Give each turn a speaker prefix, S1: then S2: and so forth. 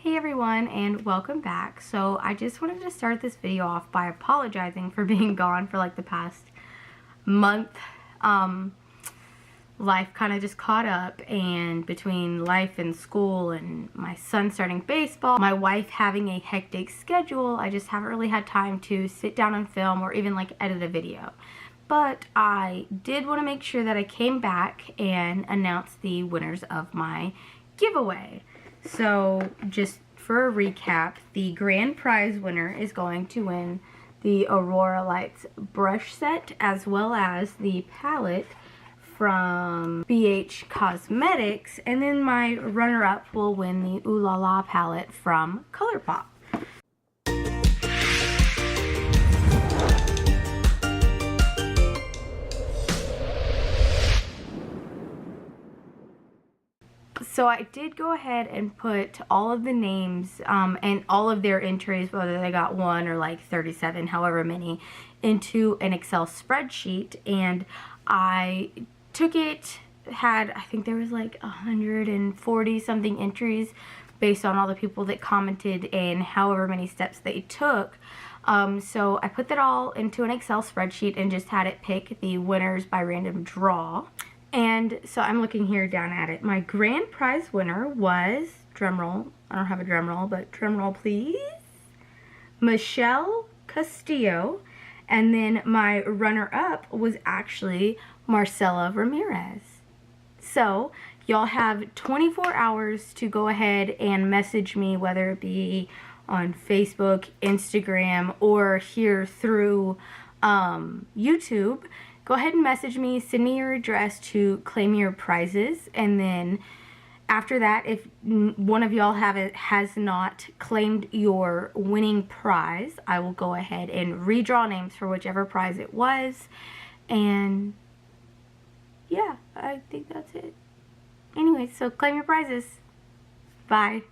S1: Hey everyone, and welcome back. So I just wanted to start this video off by apologizing for being gone for like the past month. Life kind of just caught up, and between life and school and my son starting baseball, my wife having a hectic schedule, I just haven't really had time to sit down and film or even like edit a video. But I did want to make sure that I came back and announced the winners of my giveaway. So just for a recap, the grand prize winner is going to win the Aurora Lights brush set as well as the palette from BH Cosmetics, and then my runner-up will win the Ooh La La palette from ColourPop. So I did go ahead and put all of the names and all of their entries, whether they got 1 or like 37, however many, into an Excel spreadsheet, and I took it, I think there was like 140 something entries based on all the people that commented and however many steps they took. So I put that all into an Excel spreadsheet and just had it pick the winners by random draw. And so I'm looking here down at it. My grand prize winner was, drumroll, I don't have a drumroll, but drumroll please, Michelle Castillo. And then my runner-up was actually Marcela Ramirez. So y'all have 24 hours to go ahead and message me, whether it be on Facebook, Instagram, or here through YouTube. Go ahead and message me, send me your address to claim your prizes, and then after that, if one of y'all has not claimed your winning prize, I will go ahead and redraw names for whichever prize it was. And yeah, I think that's it. Anyway, so claim your prizes. Bye.